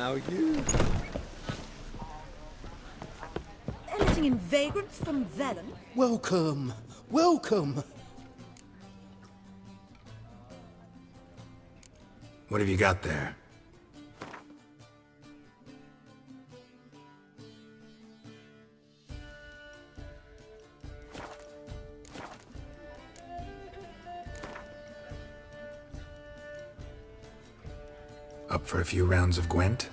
How you? They're letting in vagrants from Velen? Welcome, welcome. What have you got there? Up for a few rounds of Gwent?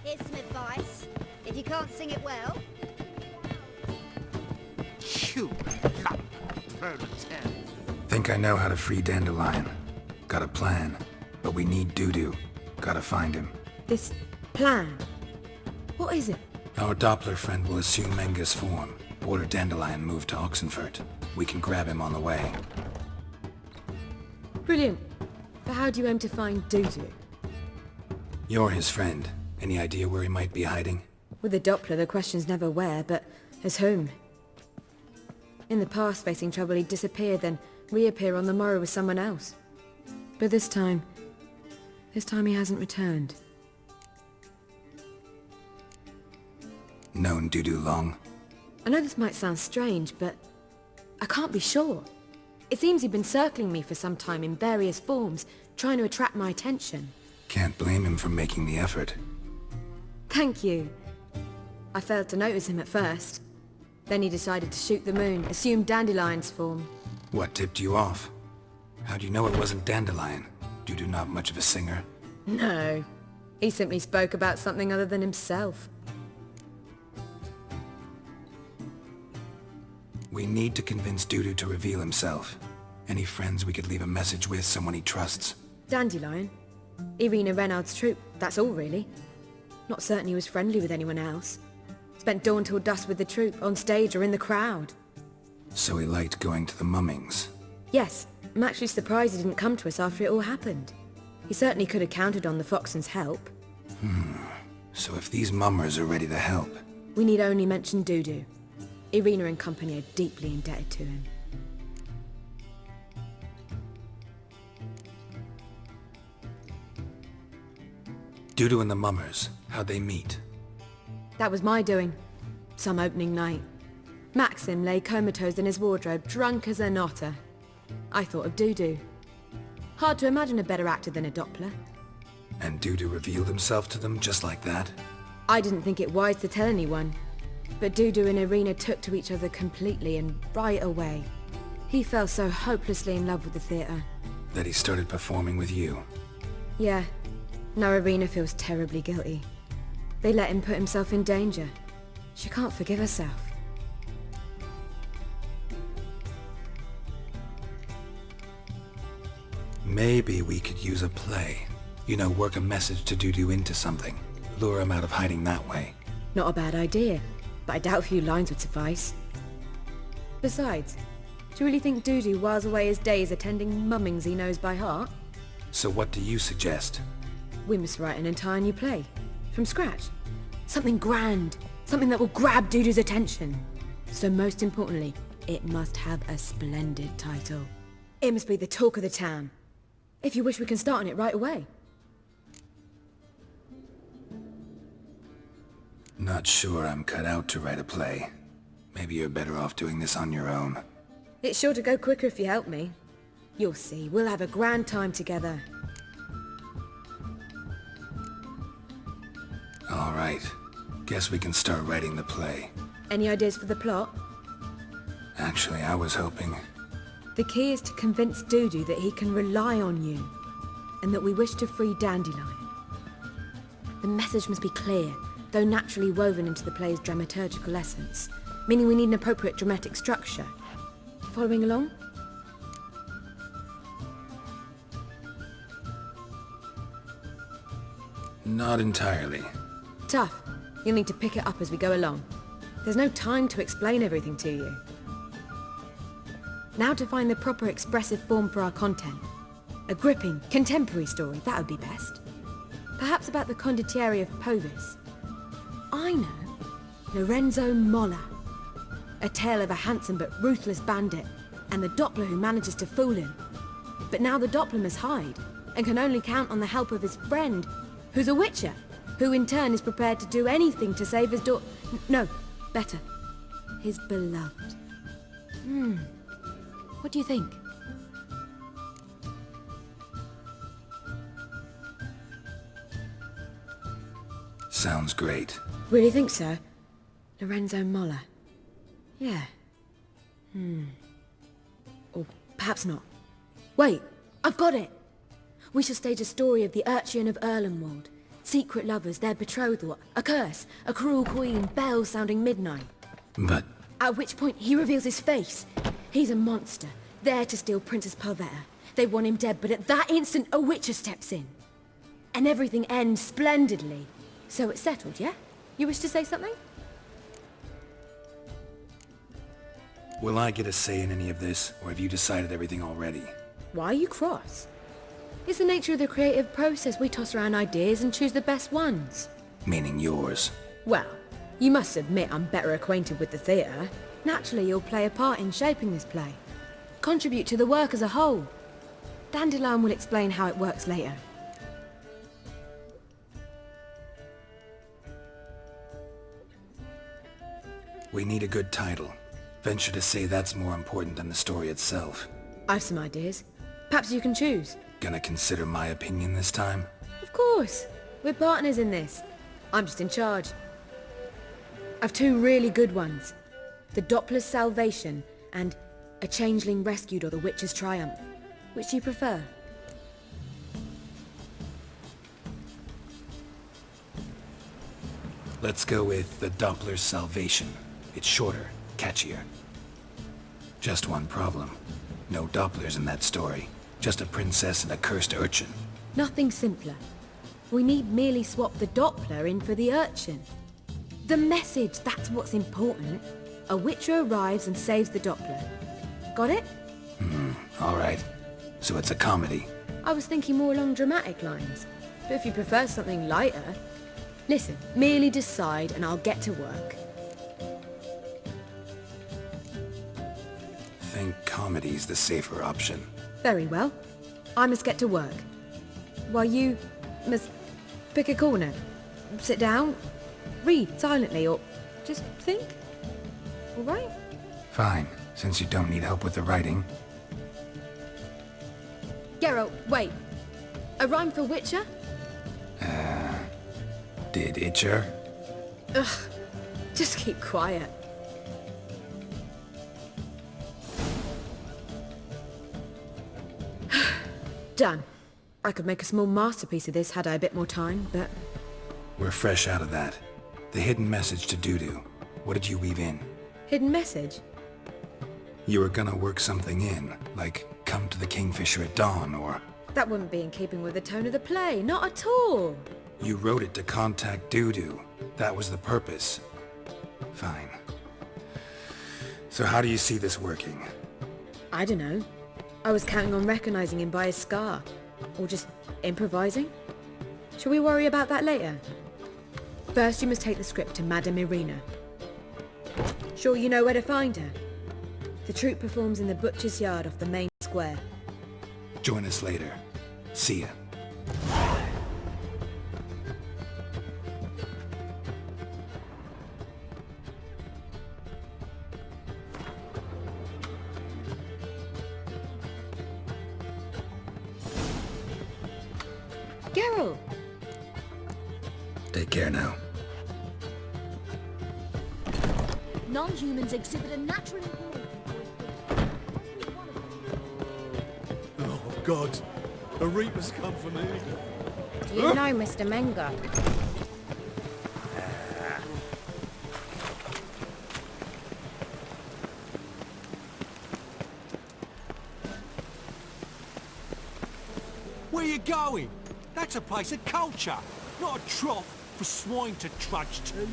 Here's some advice. If you can't sing it well... You lump proletariat. Think I know how to free Dandelion. Got a plan, but we need Dudu. Gotta find him. This plan? What is it? Our Doppler friend will assume Menga's form. Order Dandelion move to Oxenfurt. We can grab him on the way. Brilliant. But how do you aim to find Dudu? You're his friend. Any idea where he might be hiding? With the Doppler, the question's never where, but his whom. In the past, facing trouble, he'd disappear, then reappear on the morrow with someone else. But this time he hasn't returned. Known Dudu long? I know this might sound strange, but I can't be sure. It seems he'd been circling me for some time in various forms, trying to attract my attention. Can't blame him for making the effort. Thank you. I failed to notice him at first. Then he decided to shoot the moon, assume Dandelion's form. What tipped you off? How'd you know it wasn't Dandelion? Dudu not much of a singer? No. He simply spoke about something other than himself. We need to convince Dudu to reveal himself. Any friends we could leave a message with, someone he trusts? Dandelion? Irina Reynard's troupe, that's all really. Not certain he was friendly with anyone else. Spent dawn till dusk with the troupe, on stage or in the crowd. So he liked going to the mummings. Yes, I'm actually surprised he didn't come to us after it all happened. He certainly could have counted on the Foxen's help. So if these mummers are ready to help... We need only mention Dudu. Irina and company are deeply indebted to him. Dudu and the mummers, how'd they meet? That was my doing. Some opening night. Maxim lay comatose in his wardrobe, drunk as an otter. I thought of Dudu. Hard to imagine a better actor than a Doppler. And Dudu revealed himself to them just like that? I didn't think it wise to tell anyone. But Dudu and Irina took to each other completely and right away. He fell so hopelessly in love with the theatre. That he started performing with you? Yeah. Now Irina feels terribly guilty. They let him put himself in danger. She can't forgive herself. Maybe we could use a play. You know, work a message to Dudu into something. Lure him out of hiding that way. Not a bad idea, but I doubt a few lines would suffice. Besides, do you really think Dudu whiles away his days attending mummings he knows by heart? So what do you suggest? We must write an entire new play. From scratch. Something grand. Something that will grab Dudu's attention. So most importantly, it must have a splendid title. It must be the talk of the town. If you wish, we can start on it right away. Not sure I'm cut out to write a play. Maybe you're better off doing this on your own. It's sure to go quicker if you help me. You'll see, we'll have a grand time together. All right. Guess we can start writing the play. Any ideas for the plot? Actually, I was hoping... The key is to convince Dudu that he can rely on you, and that we wish to free Dandelion. The message must be clear, though naturally woven into the play's dramaturgical essence, meaning we need an appropriate dramatic structure. Following along? Not entirely. Tough. You'll need to pick it up as we go along. There's no time to explain everything to you. Now to find the proper expressive form for our content. A gripping, contemporary story, that would be best. Perhaps about the condottieri of Povis. I know. Lorenzo Molla. A tale of a handsome but ruthless bandit, and the Doppler who manages to fool him. But now the Doppler must hide, and can only count on the help of his friend, who's a witcher, who in turn is prepared to do anything to save his no, better, his beloved. What do you think? Sounds great. Really think so? Lorenzo Molla. Yeah. Or perhaps not. Wait, I've got it! We shall stage a story of the Urchin of Erlenwald. Secret lovers, their betrothal, a curse, a cruel queen, bells sounding midnight. But... At which point he reveals his face. He's a monster, there to steal Princess Palvetta. They want him dead, but at that instant a witcher steps in. And everything ends splendidly. So it's settled, yeah? You wish to say something? Will I get a say in any of this, or have you decided everything already? Why are you cross? It's the nature of the creative process. We toss around ideas and choose the best ones. Meaning yours. Well, you must admit I'm better acquainted with the theatre. Naturally, you'll play a part in shaping this play. Contribute to the work as a whole. Dandelion will explain how it works later. We need a good title. Venture to say that's more important than the story itself. I've some ideas. Perhaps you can choose. Gonna consider my opinion this time? Of course. We're partners in this. I'm just in charge. I've two really good ones. The Doppler's Salvation, and A Changeling Rescued or The Witcher's Triumph. Which do you prefer? Let's go with the Doppler's Salvation. It's shorter, catchier. Just one problem. No Dopplers in that story. Just a princess and a cursed urchin. Nothing simpler. We need merely swap the Doppler in for the urchin. The message, that's what's important. A Witcher arrives and saves the Doppler. Got it? All right. So it's a comedy. I was thinking more along dramatic lines. But if you prefer something lighter... Listen, merely decide and I'll get to work. Think comedy's the safer option. Very well. I must get to work. While you must pick a corner. Sit down, read silently, or just think. All right? Fine, since you don't need help with the writing. Geralt, wait. A rhyme for Witcher? Did Itcher? Ugh, just keep quiet. Done. I could make a small masterpiece of this had I a bit more time, but... We're fresh out of that. The hidden message to Dudu. What did you weave in? Hidden message? You were gonna work something in, like come to the Kingfisher at dawn, or... That wouldn't be in keeping with the tone of the play, not at all. You wrote it to contact Dudu. That was the purpose. Fine. So how do you see this working? I don't know. I was counting on recognizing him by his scar. Or just improvising. Shall we worry about that later? First you must take the script to Madame Irina. Sure you know where to find her? The troupe performs in the butcher's yard off the main square. Join us later. See ya. Geralt! Take care now. Non-humans exhibit a natural Oh, God. A Reaper's come for me. Do you know Mr. Menga? Where you going? That's a place of culture, not a trough for swine to trudge to.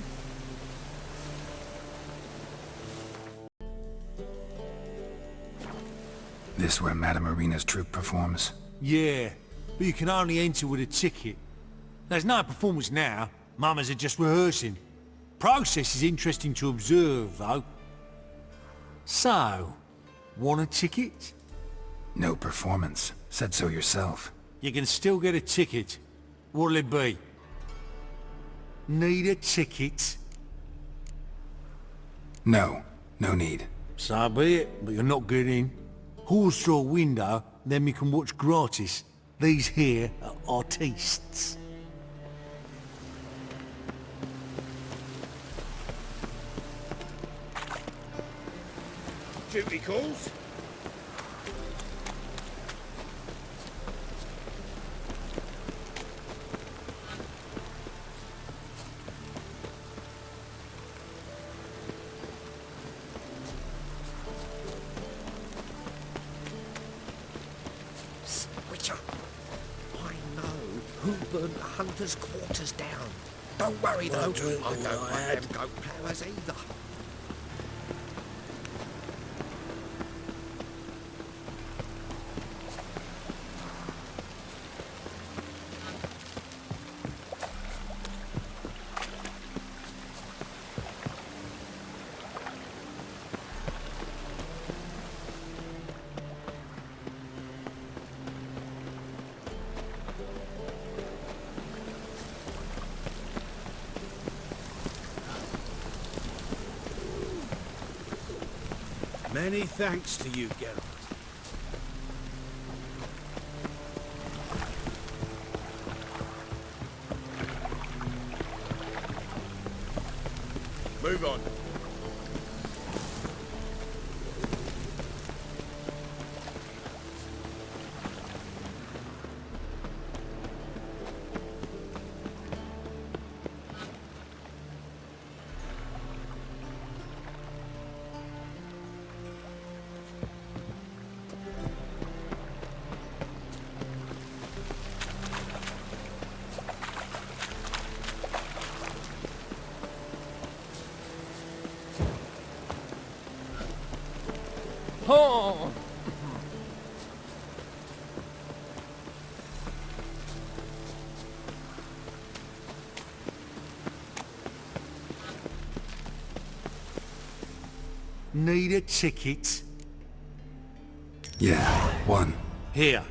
This where Madame Irina's troupe performs? Yeah, but you can only enter with a ticket. There's no performance now. Mamas are just rehearsing. Process is interesting to observe, though. So, want a ticket? No performance. Said so yourself. You can still get a ticket. What'll it be? Need a ticket? No. No need. So be it, but you're not getting in. Horse through a window, then we can watch gratis. These here are artistes. Duty calls. Witcher, I know who burnt the hunter's quarters down. Don't worry though, I don't want them goat ploughers either. Many thanks to you, Geralt. Move on. need a ticket? Yeah, one. Here.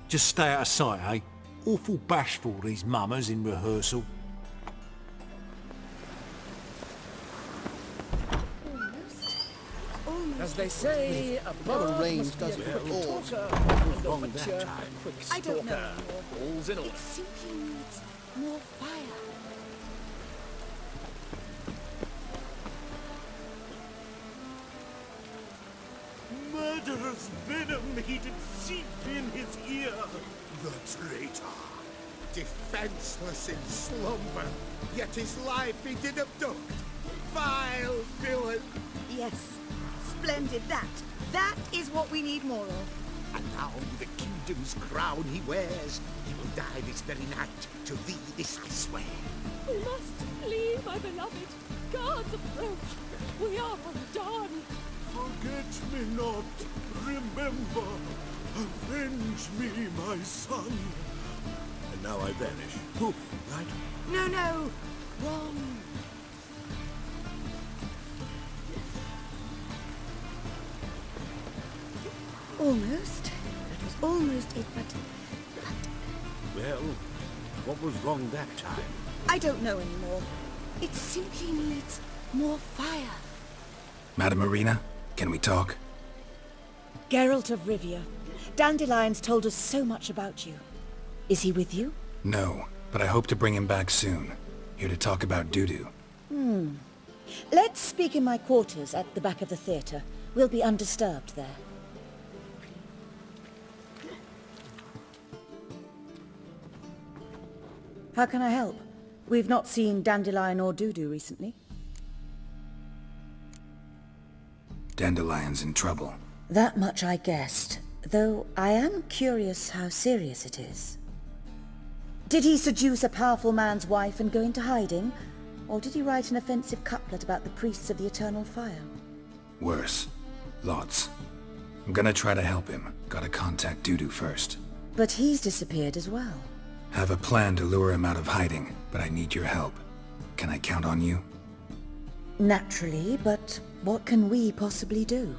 Just stay out of sight, eh? Awful bashful, these mummers in rehearsal. As they say, a bard range must be a doesn't quick put all. talker, and a witcher a quick I don't know stalker. anymore. All's in all. It simply needs more fire. Murderous venom he did seep in his ear. The traitor, defenseless in slumber, yet his life he did abduct. Vile villain! Yes, splendid that. That is what we need more of. And now the kingdom's crown he wears, he will die this very night. To thee this I swear. We must flee, my beloved. Guards approach. We are undone. Forget me not. Remember. Avenge me, my son. And now I vanish. Poof, right? No, no, wrong. Almost. That was almost it, but Well, what was wrong that time? I don't know anymore. It simply needs more fire. Madam Marina, can we talk? Geralt of Rivia. Dandelion's told us so much about you. Is he with you? No, but I hope to bring him back soon. Here to talk about doo-doo. Let's speak in my quarters at the back of the theatre. We'll be undisturbed there. How can I help? We've not seen Dandelion or Dudu recently. Dandelion's in trouble. That much I guessed, though I am curious how serious it is. Did he seduce a powerful man's wife and go into hiding? Or did he write an offensive couplet about the priests of the eternal fire? Worse. Lots. I'm gonna try to help him. Gotta contact Dudu first. But he's disappeared as well. Have a plan to lure him out of hiding, but I need your help. Can I count on you? Naturally, but what can we possibly do?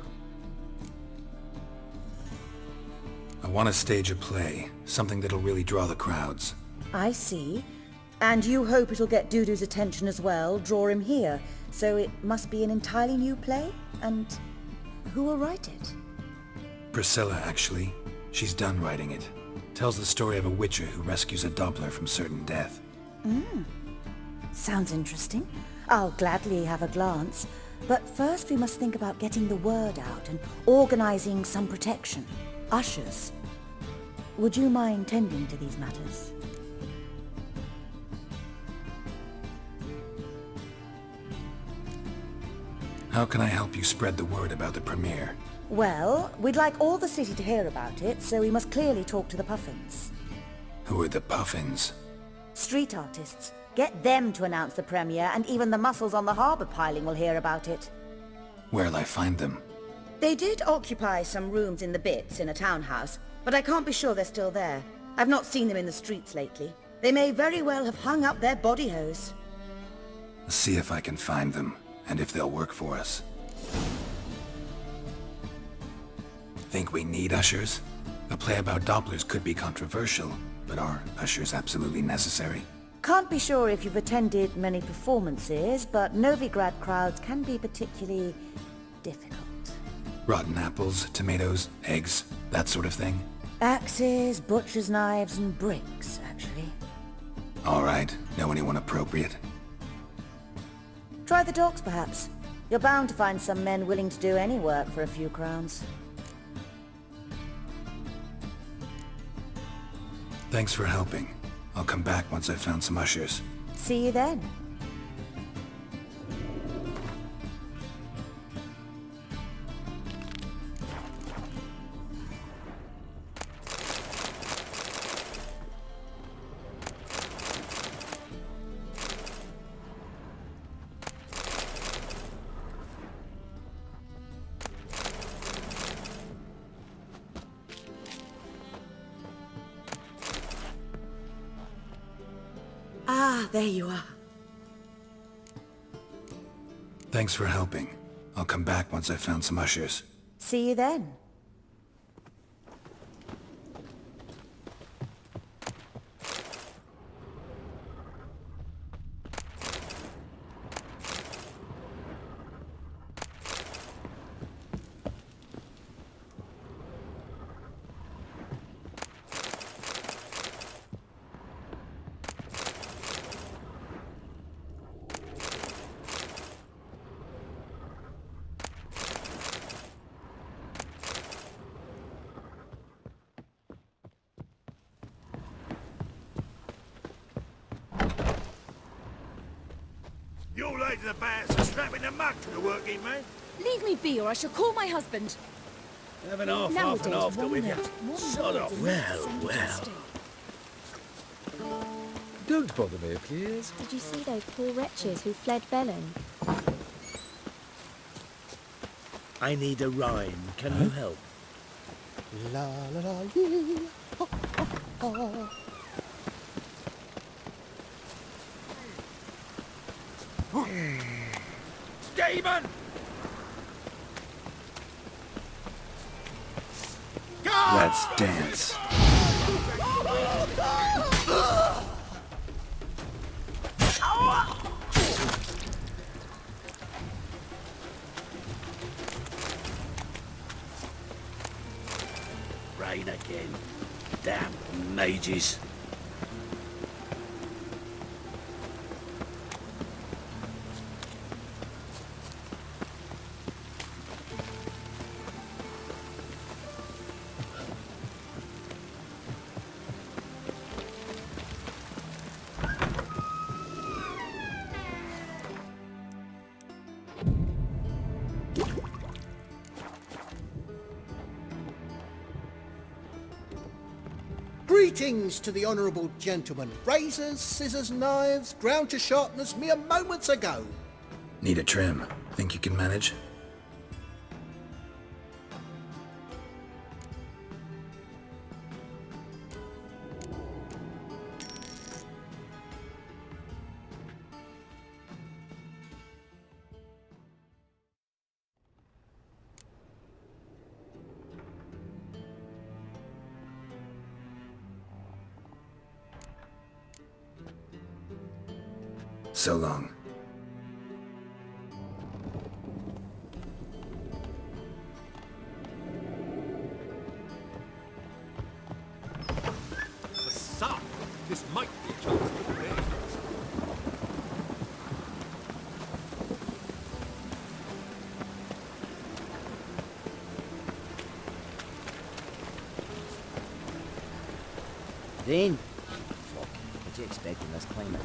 I want to stage a play, something that'll really draw the crowds. I see. And you hope it'll get Dudu's attention as well, draw him here. So it must be an entirely new play? And who will write it? Priscilla, actually. She's done writing it. Tells the story of a witcher who rescues a Doppler from certain death. Sounds interesting. I'll gladly have a glance. But first we must think about getting the word out and organizing some protection. Ushers. Would you mind tending to these matters? How can I help you spread the word about the premiere? Well, we'd like all the city to hear about it, so we must clearly talk to the Puffins. Who are the Puffins? Street artists. Get them to announce the premiere, and even the muscles on the harbour piling will hear about it. Where'll I find them? They did occupy some rooms in the Bits in a townhouse, but I can't be sure they're still there. I've not seen them in the streets lately. They may very well have hung up their body hose. See if I can find them, and if they'll work for us. Think we need ushers? A play about Dopplers could be controversial, but are ushers absolutely necessary? Can't be sure if you've attended many performances, but Novigrad crowds can be particularly difficult. Rotten apples, tomatoes, eggs, that sort of thing? Axes, butcher's knives, and bricks, actually. All right, know anyone appropriate? Try the docks, perhaps. You're bound to find some men willing to do any work for a few crowns. Thanks for helping. I'll come back once I've found some ushers. See you then. Ah, there you are. Thanks for helping. I'll come back once I've found some ushers. See you then. Your lady the bats are strapping the mug to the working man. Leave me be, or I shall call my husband. Have an half Nowadays, and half one with note, you. one Sod word off. in Well, send to well. mistake. Don't bother me, please. Did you see those poor wretches who fled Velen? I need a rhyme. Can you help? La la la yee. Ha, ha, ha. Demon! Let's dance. Rain again. Damn mages. Greetings to the honourable gentleman. Razors, scissors, knives, ground to sharpness mere moments ago. Need a trim. Think you can manage? So long. What's up? This might be a chance to play. Then, fuck, what you expect in this climate?